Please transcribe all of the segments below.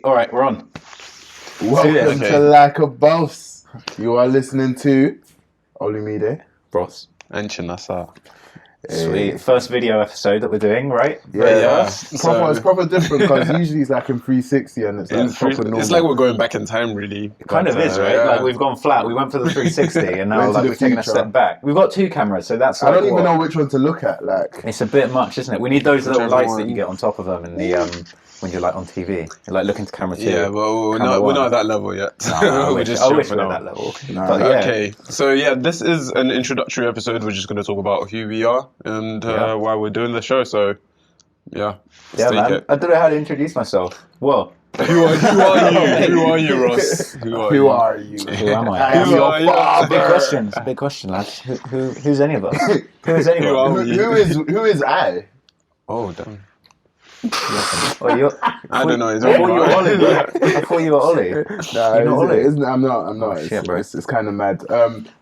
All right, we're on. Welcome to Like a Boss. You are listening to Olumide, Bros. And Chinasa. Sweet. First video episode that we're doing, right? Yeah. So- It's proper different because usually it's like in 360 and it's like proper normal. It's like we're going back in time, really. It kind of is, right? Yeah. Like we've gone flat. We went for the 360 and now Went to like the we've taken a future. step back. We've got two cameras, so that's I like don't even know which one to look at. Like, It's a bit much, isn't it? We need those little Whichever lights that one. you get on top of them in the when you're like on TV. You're like looking to camera 2. Yeah, well, we're camera not one. at that level yet. No, I We're wish, just I chill wish for we were now. at that level. Nah. But yeah. Okay, so yeah, this is an introductory episode. We're just going to talk about who we are and why we're doing the show. So, yeah, let's Yeah, take man. it. I don't know how to introduce myself. Well, Who are you? Who are you, Ross? who are you? who am I? I am Who your are you? father. Big question. It's a big question, lads. Who's any of us? Who is anyone? Who are Who is I? Oh, damn. Oh, you're, I don't know. I thought you were Ollie. Bro. I thought you were Ollie. Nah, You're not Ollie? I'm not. Oh, shit, bro. It's kind of mad.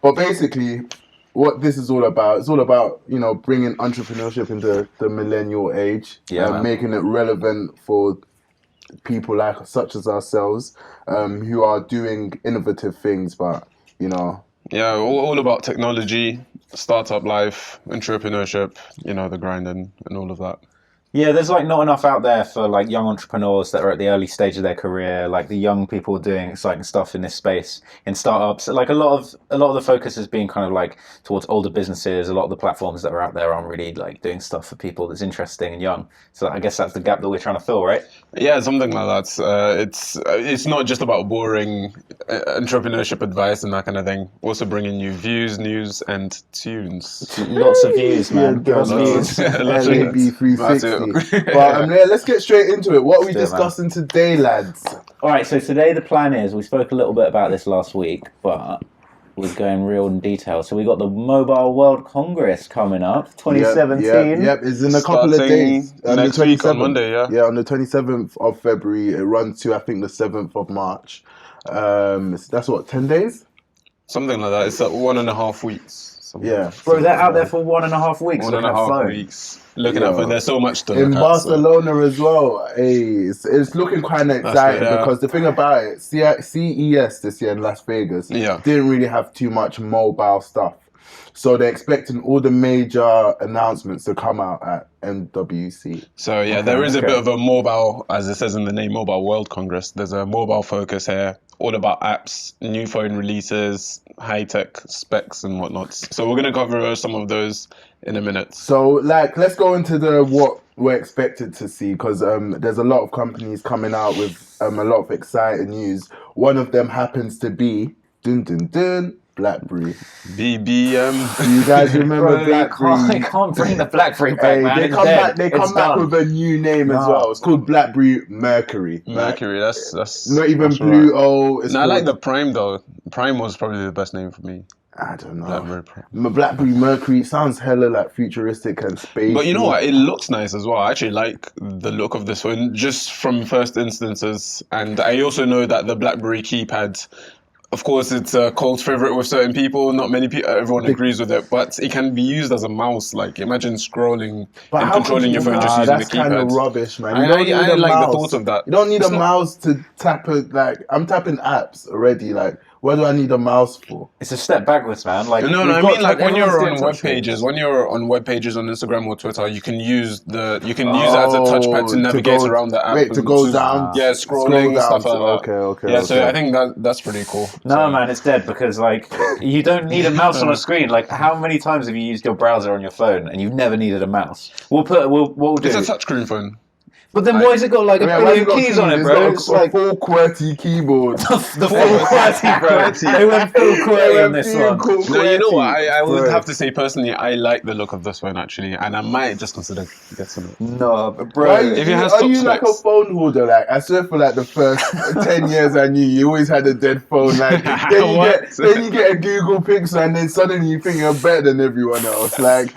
But basically, what this is all about, it's all about, bringing entrepreneurship into the millennial age, Yeah, man. making it relevant for people like such as ourselves, who are doing innovative things, but Yeah, all about technology, startup life, entrepreneurship, the grinding and all of that. Yeah, there's like not enough out there for like young entrepreneurs that are at the early stage of their career, like the young people doing exciting stuff in this space in startups. Like a lot of the focus has been kind of like towards older businesses. A lot of the platforms that are out there aren't really like doing stuff for people that's interesting and young. So I guess that's the gap that we're trying to fill, right? Yeah, something like that. It's not just about boring entrepreneurship advice and that kind of thing. Also bringing you views, news, and tunes. Lots of views, man. Give us views. Lots of LAB views. 360. But let's get straight into it. What are we Let's do it, man. discussing today, lads? All right, so today the plan is, we spoke a little bit about this last week, but we're going real in detail. So we got the Mobile World Congress coming up, 2017. Yep. It's in a couple of Starting days. next week on Monday, yeah. Yeah, on the 27th of February. It runs to, I think, the 7th of March. That's what, 10 days? Something like that. It's 1.5 weeks. Yeah. Bro, they're out there for 1.5 weeks. One and looking a at half phones. weeks. Looking Yeah. at it. There's so much to In look at. Barcelona as well. Hey, it's looking kind of exciting good, yeah. because the thing about it, CES this year in Las Vegas Yeah. didn't really have too much mobile stuff. So they're expecting all the major announcements to come out at MWC. So yeah, there is a okay. bit of a mobile, as it says in the name, Mobile World Congress. There's a mobile focus here, all about apps, new phone releases, high-tech specs and whatnot. So we're going to cover some of those in a minute. So, let's go into what we're expected to see because there's a lot of companies coming out with a lot of exciting news. One of them happens to be BlackBerry. BBM. Do you guys remember Bro, BlackBerry? you can't bring the BlackBerry back, Hey, man. they It's come dead. back. They It's come back done. with a new name as No. well. It's called BlackBerry Mercury. Mercury, that's Not even that's Blue right. O. It's No, I like called- the Prime though. Prime was probably the best name for me. I don't know. BlackBerry Prime. BlackBerry Mercury sounds hella like futuristic and space. But you know what? It looks nice as well. I actually like the look of this phone just from first instances. And I also know that the BlackBerry keypad, of course, it's a cult favorite with certain people. Not many people, everyone agrees with it, but it can be used as a mouse. Like imagine scrolling and controlling your phone just using the that's kind of keypad. rubbish, man. I like the thought of that. You don't need It's a not- mouse to tap it. Like I'm tapping apps already. Like what do I need a mouse for? It's a step backwards, man. Like No, we've I got mean like when everyone's you're doing on touch web screens. pages, when you're on web pages on Instagram or Twitter, you can use it as a touchpad to navigate go- around the app. Wait, to and go down. Yeah, scrolling down stuff to- like that. Okay. Yeah, so I think that's pretty cool. No, So- man, it's dead because like you don't need a mouse on a screen. Like, how many times have you used your browser on your phone and you've never needed a mouse? What we'll do. It's a touchscreen phone. But then why has it got like a Yeah, why has it billion got keys on it, bro? It's It's got a like full QWERTY keyboard. the full QWERTY, bro. They went full QWERTY on this one. No, you know what? I would Bro. have to say personally, I like the look of this phone actually, and I might just consider getting it. No, Why bro. are you, If it has are top you like a specs. phone holder? Like I swear for like the first 10 years I knew you always had a dead phone. Like What? then you get a Google Pixel and then suddenly you think you're better than everyone else. Like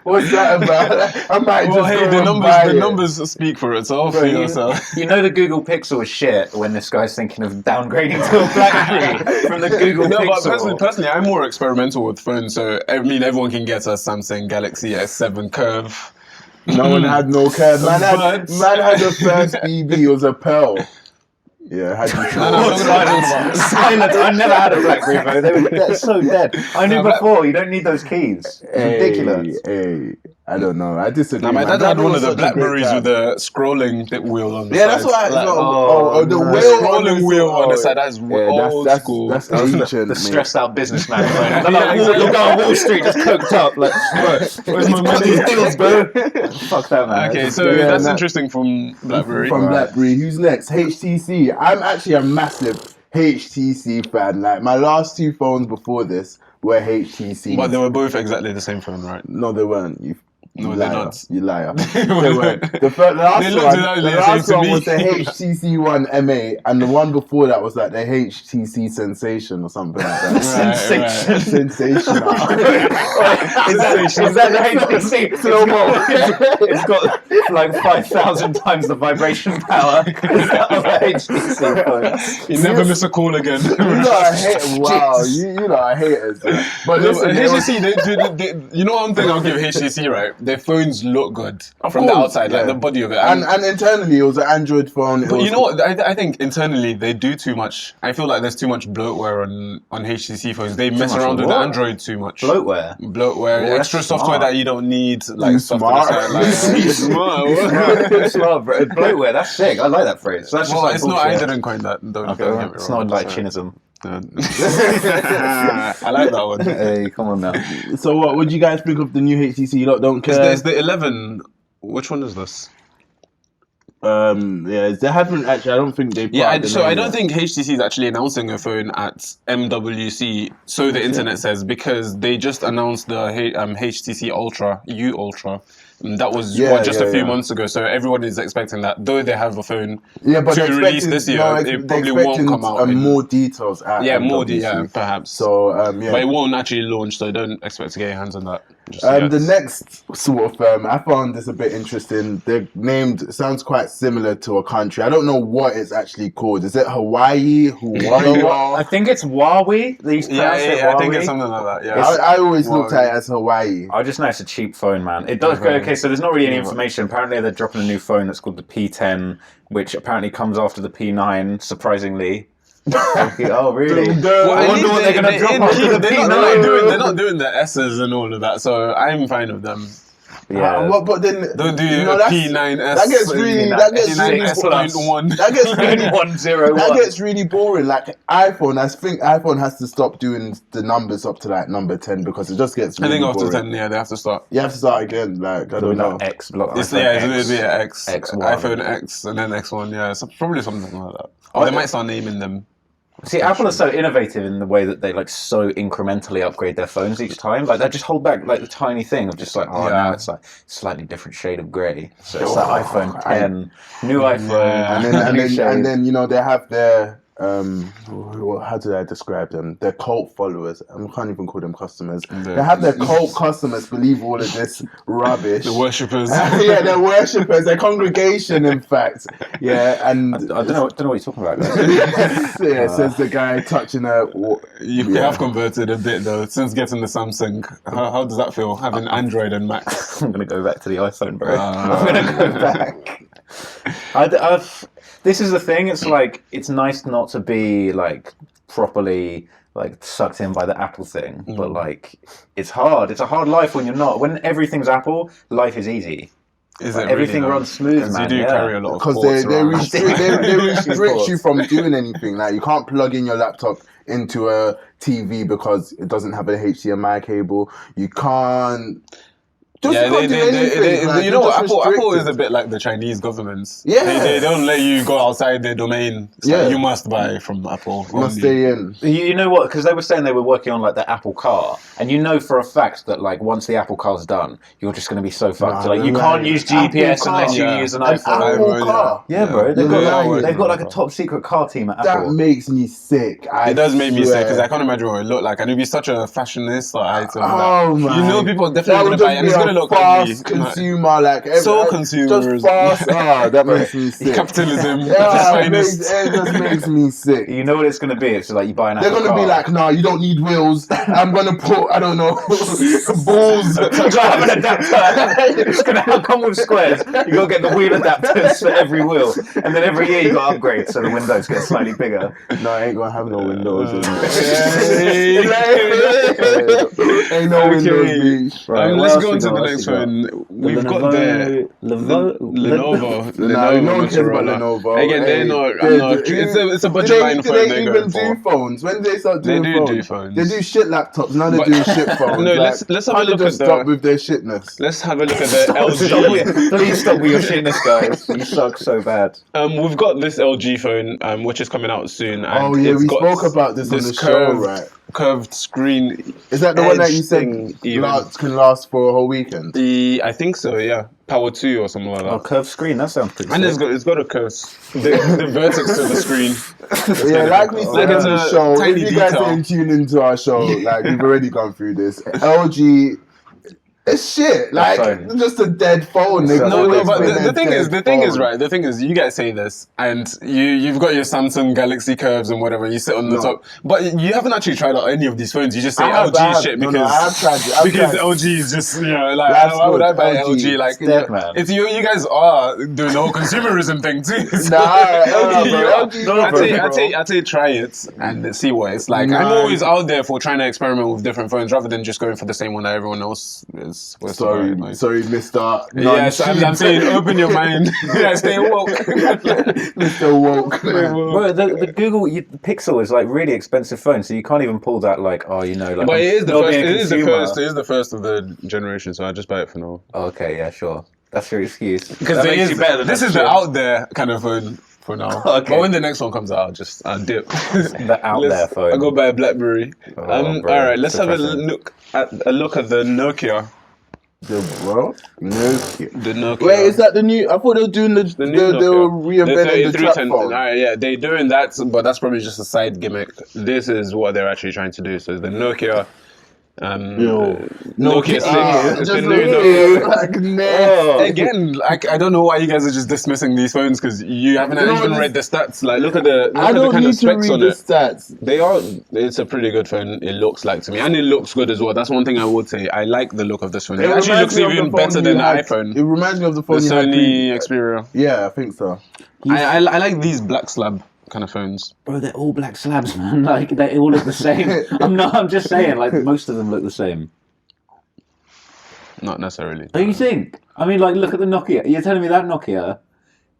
what's that about? Like, I might Well, just hey, go the and buy it. numbers speak for itself. Bro, You know, so. you know the Google Pixel is shit when this guy's thinking of downgrading to a BlackBerry from the Google No, but Pixel. personally, I'm more experimental with phones. So I mean, everyone can get a Samsung Galaxy S7 Curve. No one had no curve. Man had But- the first BB, it was a Pearl. Yeah, how do you feel? Silence. I never had a BlackBerry phone. They're so dead. I knew before. You don't need those keys. It's ridiculous. Hey, I don't know. I disagree. Now, my dad had one of the was such a great Blackberries time. with the scrolling wheel on the Yeah, side. that's what I. Like, The the wheel scrolling wheel on the side. That's old school. That's ancient. The mate. stressed out businessman phone. They're like, you go on Wall Street just coked up. Like, where's my money? Deals, bro. Fuck that, man. Okay, so Yeah, that's that- interesting from BlackBerry. From BlackBerry. Who's next? HTC. I'm actually a massive HTC fan. Like my last 2 phones before this were HTC. But they were both exactly the same phone, right? No, they weren't. No, You they're liar. not. You liar. They weren't. The last They looked one, exactly the the last same to one me. was the HTC One MA, and the one before that was like the HTC Sensation or something like that. Sensation. Sensational. Is that the HTC? Slow mo. It's got like 5,000 times the vibration power of the HTC phone. You never miss a call again. You know I hate. Wow, you know I hate it. But listen, HTC, you know one thing I'll give HTC, right? Their phones look good from the course, outside, like yeah. the body of it. and internally it was an Android phone. But you know what? I think internally they do too much. I feel like there's too much bloatware on HTC phones. They mess much around with what? the Android too much. Bloatware. Bloatware, Well, extra that's software smart. that you don't need, like You stuff smart. to the side, like, smart. Smart, bro. Bloatware. That's sick. I like that phrase. So that's just Well, like it's not. I bullshit. didn't coin that. Don't Okay, get well, me it's wrong. not like So- chinism. I like that one. Hey, come on now. So what would you guys think of the new HTC? You lot don't care. It's the 11. Which one is this? Yeah, they haven't actually. I don't think they've. Yeah, put out the so I name don't yet. think HTC is actually announcing a phone at MWC, so the internet says, because they just announced the HTC Ultra, U Ultra. That was just a few months ago, so everyone is expecting that. Though they have a phone Yeah, but to they're release expecting- this year, no, it they're probably won't expecting, come out. more details. At MWC. Perhaps. So yeah. But it won't actually launch, so don't expect to get your hands on that. Just yet. The next sort of I found this a bit interesting. They're named. It sounds quite similar to a country. I don't know what it's actually called. Is it Hawaii? I think it's Huawei. These yeah, pronounce it I think Huawei. it's something like that. Yeah. I always looked Hawaii. at it as Hawaii. I just know it's a cheap phone, man. It does go okay. So there's not really any information. Apparently, they're dropping a new phone that's called the P10, which apparently comes after the P9. Surprisingly. Oh, really? Well, I at wonder least what they're going to drop in after peak, the they're not P9. doing the S's and all of that, so I'm fine with them. Yeah. But then Don't do that's- P9S. That gets really. That gets really. P9S.1. That gets really. 101. That gets really boring. Like iPhone, I think iPhone has to stop doing the numbers up to like number 10 because it just gets I really think after boring. 10, yeah, they have to start. You have to start again. Like I don't know. X block. It's iPhone it'll be an X, X1. iPhone X, and then X1. Yeah, so probably something like that. Or they might start naming them. See, Apple are so innovative in the way that they like so incrementally upgrade their phones each time. Like they just hold back like the tiny thing of just like, oh, Yeah. now it's like slightly different shade of grey. So it's like iPhone 10, new iPhone, Yeah. And then you know they have their how do I describe them? Their cult followers. I can't even call them customers. They have their cult customers believe all of this rubbish. The worshippers. Yeah, their worshippers, their congregation, in fact. Yeah, and I don't know what you're talking about, guys. yeah, says the guy touching a. You have converted a bit though since getting the Samsung. How does that feel having Android and Mac? I'm gonna go back to the iPhone, bro. I'm gonna go back. This is the thing. It's like it's nice not to be like properly like sucked in by the Apple thing, but like it's hard. It's a hard life when you're not. When everything's Apple, life is easy. Is Like, it everything really, runs smooth, Because man. you do yeah. carry a lot of Because ports they around. restrict you from doing anything. Like you can't plug in your laptop into a TV because it doesn't have a HDMI cable. You can't. Yeah, can't do anything. Like, you know you're what? just Apple is restricted. a bit like the Chinese governments. Yeah. They don't let you go outside their domain. It's like, Yeah. you must buy from Apple. You must only. stay in. You know what? Because they were saying they were working on like the Apple car, and you know for a fact that like once the Apple car's done, you're just going to be so fucked. Nah, like you no, can't no. use GPS Apple unless you car. use an An iPhone. Apple car. Yeah, bro. They've You're got lying. they've got like a top secret car team at That Apple. makes me sick. It does make me sick because I swear. can't imagine what it looked like, and it'd be such a fashionista item. Oh, that, man. you know, people are That definitely would going to buy it, just and it's be going look fast ugly. consumer, like So consumerism. just fast. That makes me sick. Capitalism. at its Yeah, finest. it just makes me sick. You know what it's gonna be? It's like you buy an They're Apple gonna be car. like, nah, you don't need wheels. I'm gonna put, I don't know, balls. You gotta have an adapter. It's gonna come with squares. You gotta get the wheel adapters for every wheel, and then every year you gotta upgrade so the windows get slightly bigger. No, I ain't gonna have no windows. Hey. Ain't no Okay. windows, bitch. Right, what let's else go we into got? the What next else we one. We've got the Lenovo. Nah, no one cares about Motorola. Lenovo. Again, they're not. It's a Do budget they, line do phone they they're even going do for. phones? When do they start They doing do phones? phones. They do shit laptops. Now they're But- doing shit phones. No, like, let's have a can't they look just at stop the. with their shitness. Let's have a look at the Stop LG. please stop with your shitness, guys. You suck so bad. We've got this LG phone, which is coming out soon. And Oh yeah, it's we got spoke about this on the show, right? Curved screen. Is that the one that you edge said thing even. can last for a whole weekend? I think so. Yeah, Power 2 or something like that. Oh, curved screen. That sounds pretty. And sick. it's got a curve. The vertex of the screen. Yeah, like we said Like on it's the a show, if tiny you guys detail. didn't tune into our show, like we've already gone through this. LG, it's shit. Like phone. just a dead phone. They've No, always but been the a thing is, dead phone. right. The thing is, you guys say this, and you've got your Samsung Galaxy curves and whatever. You sit on the No. top, but you haven't actually tried out any of these phones. You just say I have- LG shit no, because I have tried it. I've because tried it. LG is just like That's why would I good. buy LG, LG? Like it's dead, man. it's you. You guys are doing the whole consumerism thing too. So Nah, you bro, are. LG, No, I bro. tell you, try it and see what it's like. Nah. I'm always out there for trying to experiment with different phones rather than just going for the same one that everyone else is. was Sorry, buying. sorry, Mr. Yes, I'm saying open your mind. Yeah, stay woke. Mr. Woke. Bro, the the Pixel is like really expensive phone, so you can't even pull that like, oh, you know, like. But it is the not first. being a It is the consumer. first. It is the first of the generation. So I just buy it for now. Okay, yeah, sure. That's your excuse. Because That there makes is you better than this that is the shit. out there kind of phone for now. Okay. But when the next one comes out, I'll dip. The out there phone. I'll go buy a BlackBerry. Oh, All bro, right, let's have a depressing. look at the Nokia. The what? Nokia. The Nokia. Wait, is that the new? I thought they were doing the new they were Nokia. reinventing the trap 3310. phone. All right, yeah, they're doing that, but that's probably just a side gimmick. This is what they're actually trying to do. So the Nokia. Nokia 6. It's just the new look Nokia. like nasty. Again, like I don't know why you guys are just dismissing these phones because you haven't You know even what read the stats. Like, look at the I don't kind need of to specs read on the it. stats. They are. It's a pretty good phone. It looks like to me, and it looks good as well. That's one thing I would say. I like the look of this phone. It actually reminds looks me of the even phone better you than the had- iPhone. It reminds me of the The phone you had. Sony Xperia. Yeah, I think so. I like these black slab kind of phones. Bro, they're all black slabs, man. Like they all look the same. I'm just saying, like most of them look the same. Not necessarily. Don't you think? I mean, like look at the Nokia. You're telling me that Nokia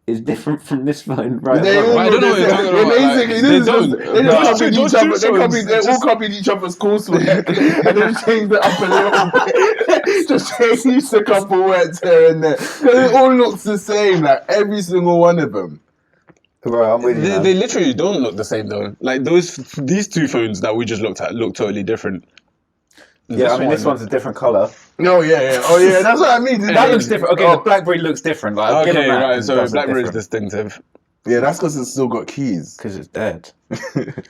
is different from this phone, right? They all I don't know what you're talking about, Basically, like, this they is just, don't. they No, just copied those each two other. phones, They all just- copied each other's coursework and then changed it up a little bit. Just changed a couple words here and there. 'Cause it all looks the same, like every single one of them. Right, I'm with you. They literally don't look the same though. Like these two phones that we just looked at look totally different. Yeah, I mean this one's a different color. Oh yeah. That's what I mean. That looks different. Okay, the BlackBerry looks different. Like, I'll give Okay, them that. right. It So does look BlackBerry's different. distinctive. Yeah, that's because it's still got keys. Because it's dead.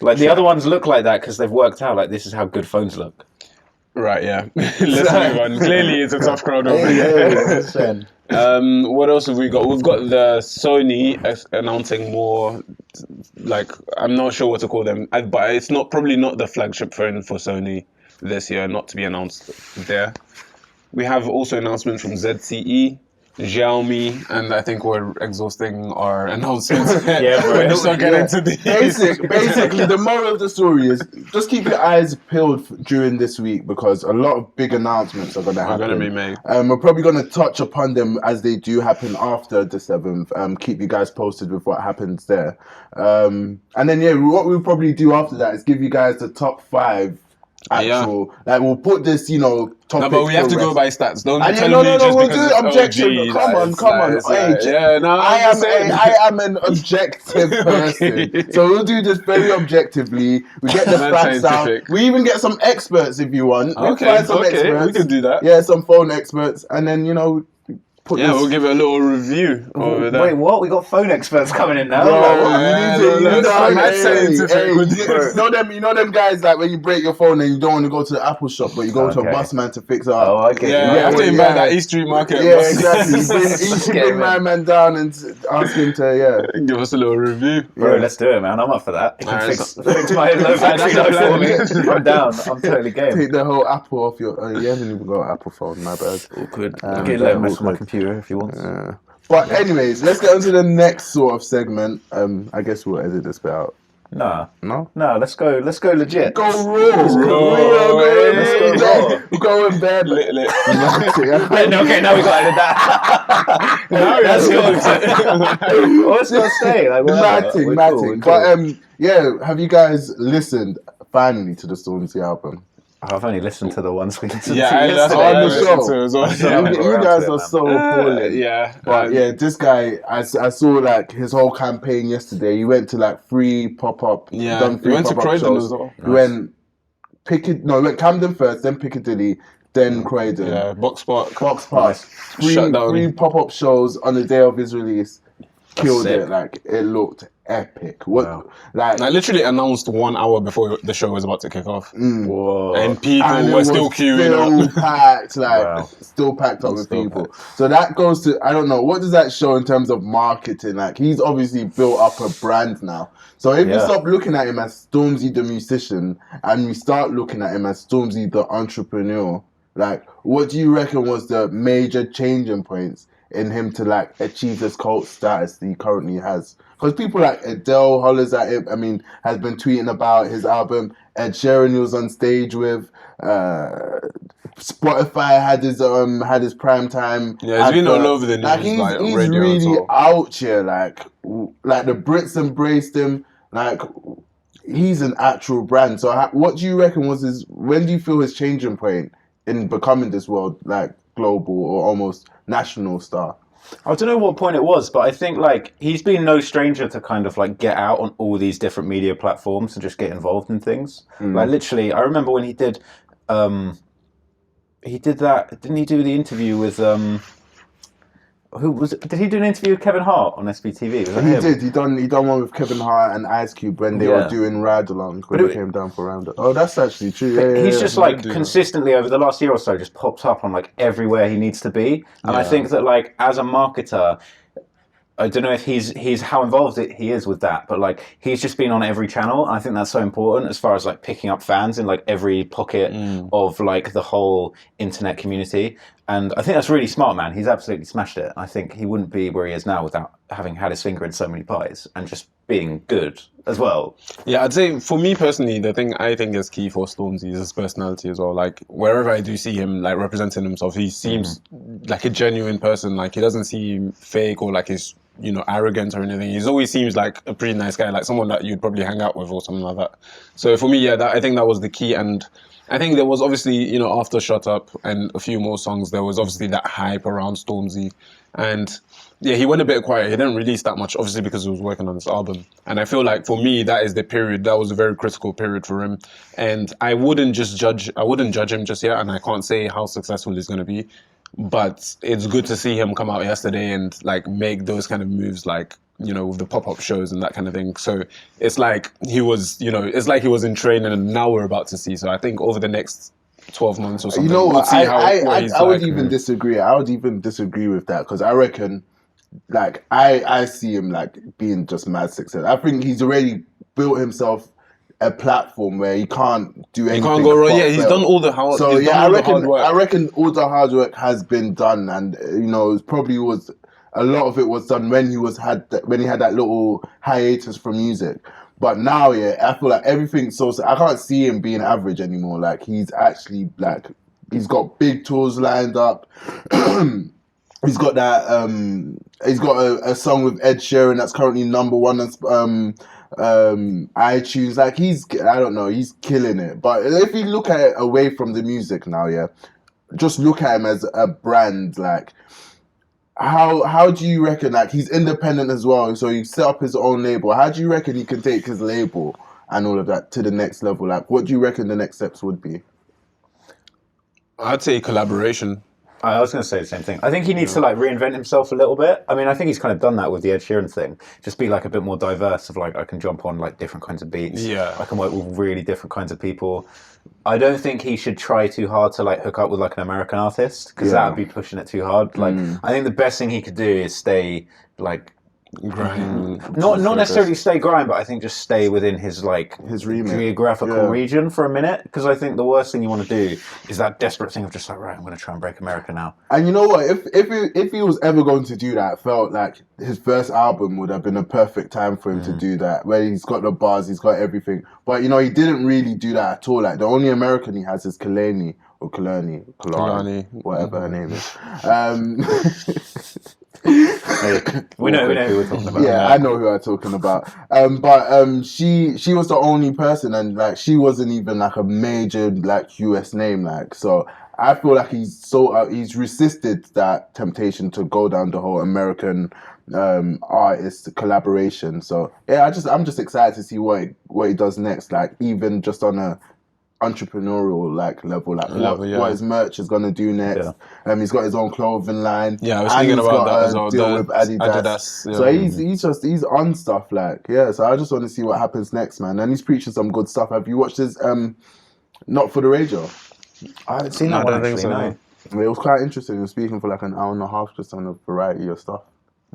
Like the other ones look like that because they've worked out like this is how good phones look. Right. Yeah. Let's move on. Clearly, it's a tough crowd over here. What else have we got? We've got the Sony announcing more. Like I'm not sure what to call them, but it's probably not the flagship phone for Sony this year, not to be announced there. We have also announcements from ZTE, Xiaomi, and I think we're exhausting our announcements. Yeah, bro. We're just not getting into these. Basically, the moral of the story is just keep your eyes peeled during this week because a lot of big announcements are going to happen. Are going to be made. We're probably going to touch upon them as they do happen after the 7th. Keep you guys posted with what happens there. And then, what we'll probably do after that is give you guys the top 5 actual. Like, we'll put this, topic. No, but we have to go rest. by stats. Don't And tell no, me just we'll because do it it's objective. LG, Come on. Hey, yeah, no, I am an objective person. Okay. So we'll do this very objectively. We get the That's facts out. scientific. We even get some experts if you want. We'll Okay, find some okay, experts. we can do that. Yeah, some phone experts. And then, put Yeah, this... we'll give it a little review over there. Wait, what? We got phone experts coming in now. Bro, Like, what? you You know them guys like when you break your phone and you don't want to go to the Apple shop, but you go to a bus man to fix it up. Oh, I get Yeah, you. I have to invite that East Street Market. Yeah, exactly. You bring my man down and ask him to give us a little review. Bro, let's do it, man. I'm up for that. You can Alright, fix my low battery for me. I'm down. I'm totally game. take the whole Apple off your. You haven't even got an Apple phone, my bad. Awkward. You can let him mess with my computer if you want. But anyways, let's get on to the next sort of segment. I guess we'll edit this bit out. No, No? let's go legit. Go raw. Let's go raw. Go in bed. Lit. Okay, now we got to edit that. Now That's good. What's your say? Like, Matting. But have you guys listened finally to the Stormzy album? I've only listened to the ones we listened Yeah, to. that's on what I the listened show. to as well. You guys are so appalling. But this guy, I saw like his whole campaign yesterday. He went to like 3 pop-up. Yeah, done 3 he went to pop-up Croydon shows. as well. He went he went Camden first, then Piccadilly, then Croydon. Yeah, Box Park. Box Park. Shut down. 3 pop-up shows on the day of his release. Killed sick. it. Like it looked epic. What like I literally announced 1 hour before the show was about to kick off. Whoa. And people and it were was still queuing up. packed, Wow. still packed up with Still people. So that goes to, I don't know, what does that show in terms of marketing? Like he's obviously built up a brand now. So if you stop looking at him as Stormzy the musician and we start looking at him as Stormzy the entrepreneur, like what do you reckon was the major changing points in him to like achieve this cult status that he currently has? Because people like Adele hollers at him, has been tweeting about his album. Ed Sheeran he was on stage with. Spotify had his prime time. Yeah, he's been all over the news, Like like, he's radio really as well. out here. Like the Brits embraced him. Like he's an actual brand. So what do you reckon was his? When do you feel his changing point in becoming this world like global or almost national star? I don't know what point it was, but I think like he's been no stranger to kind of like get out on all these different media platforms and just get involved in things. Like literally, I remember when he did that. Didn't he do the interview with who was it? Did he do an interview with Kevin Hart on SBTV? Was that He him? did. He done one with Kevin Hart and Ice Cube when they were doing Ride Along when they came down for Roundup. Oh, that's actually true. He's just like consistently over the last year or so just popped up on like everywhere he needs to be, and I think that like as a marketer, I don't know if he's how involved he is with that, but like he's just been on every channel. And I think that's so important as far as like picking up fans in like every pocket of like the whole internet community. And I think that's really smart, man. He's absolutely smashed it. I think he wouldn't be where he is now without having had his finger in so many pies and just being good as well. Yeah, I'd say for me personally, the thing I think is key for Stormzy is his personality as well. Like wherever I do see him like representing himself, he seems like a genuine person. Like he doesn't seem fake or like he's arrogant or anything. He always seems like a pretty nice guy, like someone that you'd probably hang out with or something like that. So for me, I think that was the key. And I think there was obviously, after Shut Up and a few more songs, there was obviously that hype around Stormzy. And yeah, he went a bit quiet. He didn't release that much, obviously, because he was working on this album. And I feel like for me, that is the period. That was a very critical period for him. And I wouldn't judge him just yet. And I can't say how successful he's going to be. But it's good to see him come out yesterday and like make those kind of moves, like, with the pop-up shows and that kind of thing. So it's like he was, it's like he was in training and now we're about to see. So I think over the next 12 months or something, we'll see I would even disagree. I would even disagree with that because I reckon, like, I see him like being just mad success. I think he's already built himself a platform where he can't do anything. He can't go wrong. Yeah, he's done all the hard. So yeah, I reckon all the hard work has been done, and it probably was a lot of it was done when he had that little hiatus from music. But now, I feel like everything's I can't see him being average anymore. Like he's actually like he's got big tours lined up. He's got that. He's got a song with Ed Sheeran that's currently #1 on iTunes. Like he's killing it. But if you look at it away from the music now, just look at him as a brand. Like how do you reckon? Like he's independent as well, so he set up his own label. How do you reckon he can take his label and all of that to the next level? Like what do you reckon the next steps would be? I'd say collaboration. I was going to say the same thing. I think he needs to like reinvent himself a little bit. I mean, I think he's kind of done that with the Ed Sheeran thing. Just be like a bit more diverse of like, I can jump on like different kinds of beats. Yeah. I can work with really different kinds of people. I don't think he should try too hard to like hook up with like an American artist because that would be pushing it too hard. Like, I think the best thing he could do is stay like Grind. not necessarily stay grind, but I think just stay within his like His remit. geographical region for a minute. Because I think the worst thing you want to do is that desperate thing of just like, right, I'm going to try and break America now. And you know what? If he was ever going to do that, I felt like his first album would have been a perfect time for him to do that, where he's got the bars, he's got everything. But you know, he didn't really do that at all. Like the only American he has is Kalani, whatever her name is. We know who we're talking about. Yeah, I know who I'm talking about. But she was the only person, and like she wasn't even like a major like US name. Like, so I feel like he's resisted that temptation to go down the whole American artist collaboration. So yeah, I'm just excited to see what he does next. Like even just on a entrepreneurial like level, like what his merch is gonna do next. He's got his own clothing line. Yeah, I was thinking about that as well. Deal with Adidas. So he's on stuff like So I just want to see what happens next, man. And he's preaching some good stuff. Have you watched his Not for the Radio? I haven't seen that one actually. No. It was quite interesting. He was speaking for like an hour and a half just on a variety of stuff.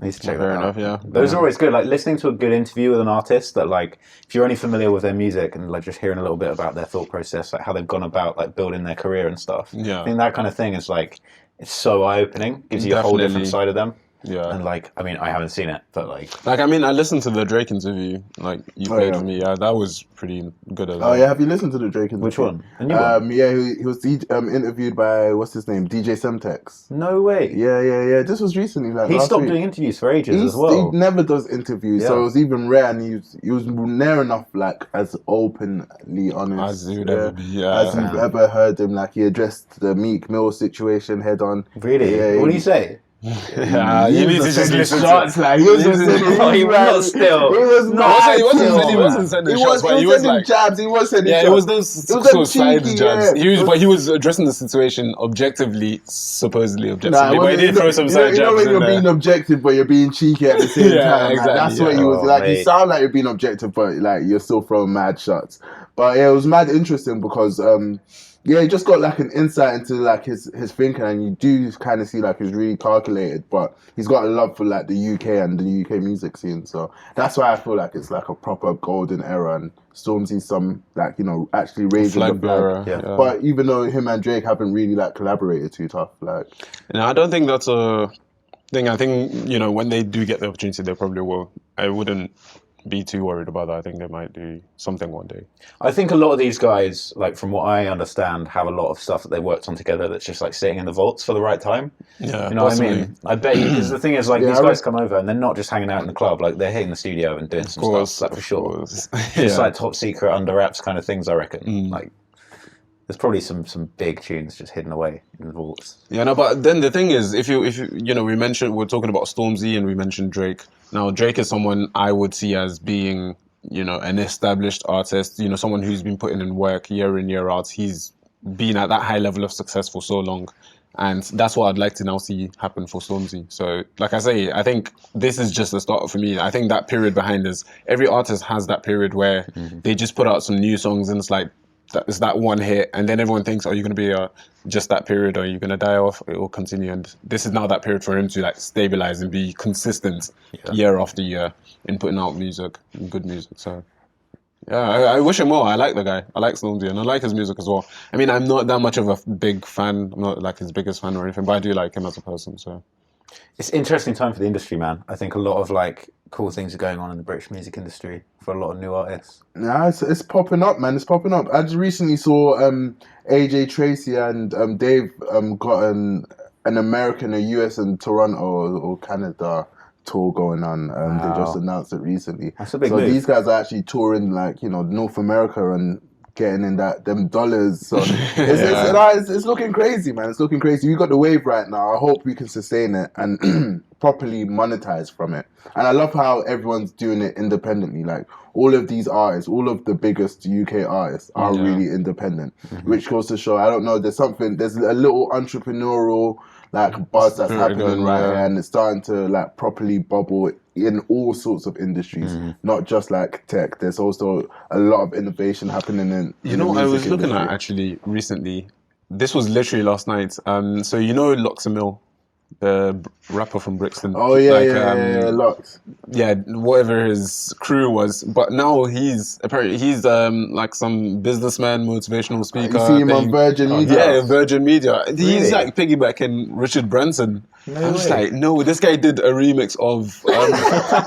I need to check Fair that out. enough, yeah. Those are always good. Like listening to a good interview with an artist that like, if you're only familiar with their music and like just hearing a little bit about their thought process, like how they've gone about like building their career and stuff. Yeah. I think that kind of thing is like, it's so eye-opening. Gives you a whole different side of them. Yeah. And like, I mean, I haven't seen it, but like... I mean, I listened to the Drake interview, like, you played for me. Yeah, that was pretty good as well. Oh, yeah, have you listened to the Drake interview? Which one? The new one? Yeah, he was interviewed by, what's his name, DJ Semtex. No way. Yeah. This was recently, like he last stopped week. Doing interviews for ages as well. He never does interviews, so it was even rare, and he was near enough, like, as openly honest. As you'd ever be, as you've ever heard him. Like, he addressed the Meek Mill situation head on. Really? Yeah, what do you say? Yeah, you need to just listen shots, to like, he was just he was not still. He was not. He wasn't sending shots, but he was like jabs. He was sending it shots. was those sort of side jabs. He was addressing the situation supposedly objectively, but he did throw some side jabs. You know when you're being objective, but you're being cheeky at the same time. Exactly. That's what he was like. You sound like you're being objective, but like you're still throwing mad shots. But yeah, it was mad interesting because you just got like an insight into like his thinking, and you do kind of see like he's really calculated, but he's got a love for like the UK and the UK music scene. So that's why I feel like it's like a proper golden era, and Stormzy's some like, you know, actually raising the flag. Yeah. But even though him and Drake haven't really like collaborated too tough, like. I don't think that's a thing. I think, you know, when they do get the opportunity, they probably will. I wouldn't be too worried about that. I think they might do something one day. I think a lot of these guys, like from what I understand, have a lot of stuff that they worked on together that's just like sitting in the vaults for the right time. Yeah, you know what I mean? I bet you, because the thing is, like, these guys come over and they're not just hanging out in the club, like they're hitting the studio and doing some stuff, like for sure. It's like top secret, under wraps kind of things, I reckon. Like, there's probably some big tunes just hidden away in the vaults. Yeah, no, but then the thing is, if you know, we're talking about Stormzy and we mentioned Drake. Now, Drake is someone I would see as being, you know, an established artist, you know, someone who's been putting in work year in, year out. He's been at that high level of success for so long. And that's what I'd like to now see happen for Stormzy. So, like I say, I think this is just the start for me. I think that period behind us, every artist has that period where they just put out some new songs and it's like, it's that one hit, and then everyone thinks, are you going to be just that period, or are you going to die off? It will continue, and this is now that period for him to like stabilize and be consistent year after year in putting out music, good music. So yeah, I wish him well. I like the guy. I like Stormzy, and I like his music as well. I mean, I'm not that much of a big fan. I'm not like his biggest fan or anything, but I do like him as a person. So it's an interesting time for the industry, man. I think a lot of like cool things are going on in the British music industry for a lot of new artists. Yeah, it's popping up, man. It's popping up. I just recently saw AJ Tracy and Dave got an American, a US and Toronto or Canada tour going on. They just announced it recently. That's a big so move. These guys are actually touring like, you know, North America and getting in them dollars. So it's looking crazy, man. It's looking crazy. We got the wave right now. I hope we can sustain it and properly monetize from it. And I love how everyone's doing it independently. Like all of these artists, all of the biggest UK artists are really independent, which goes to show, I don't know, there's a little entrepreneurial like buzz that's happening right here, and it's starting to like properly bubble in all sorts of industries, not just like tech. There's also a lot of innovation happening in I was looking industry. at actually recently. This was literally last night. So Loxamil, the rapper from Brixton. Oh yeah, Lux. Yeah, whatever his crew was, but now he's like some businessman, motivational speaker. You see him on Virgin Media. Yeah, Virgin Media. Really? He's like piggybacking Richard Branson. I'm just like, no, this guy did a remix of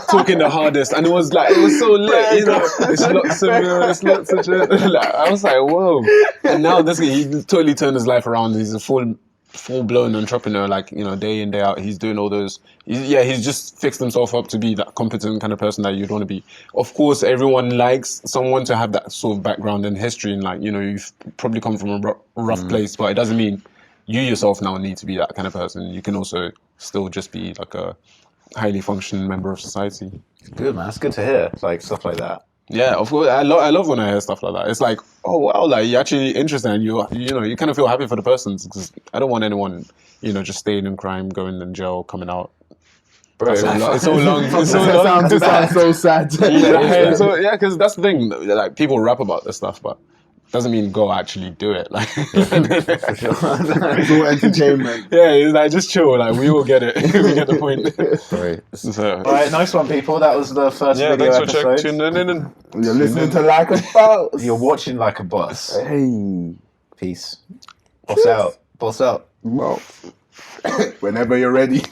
Talking the Hardest, and it was so lit, you know. It's not similar, it's not such a. Like, I was like, whoa. And now this guy, he totally turned his life around. He's a full-blown entrepreneur, like, you know, day in, day out. He's doing all those. He's just fixed himself up to be that competent kind of person that you'd want to be. Of course, everyone likes someone to have that sort of background and history, and like, you know, you've probably come from a rough place, but it doesn't mean you yourself now need to be that kind of person. You can also still just be like a highly functioning member of society. Good, man. It's good to hear, like, stuff like that. Yeah, of course. I love when I hear stuff like that. It's like, oh wow, like you're actually interested, and you kind of feel happy for the person, because I don't want anyone, you know, just staying in crime, going in jail, coming out. Bro, It's so long. It's so It long. sounds so sad. Because that's the thing. Like, people rap about this stuff, but doesn't mean go actually do it. Like, It's all entertainment. yeah, it's like just chill. Like, we all get it. We get the point. Sorry. So, All right, nice one, people. That was the first yeah, video thanks for episode. tuning in. You're listening to Like a Boss. You're watching Like a Boss. Hey. Peace. Boss out. Boss out. Well, whenever you're ready.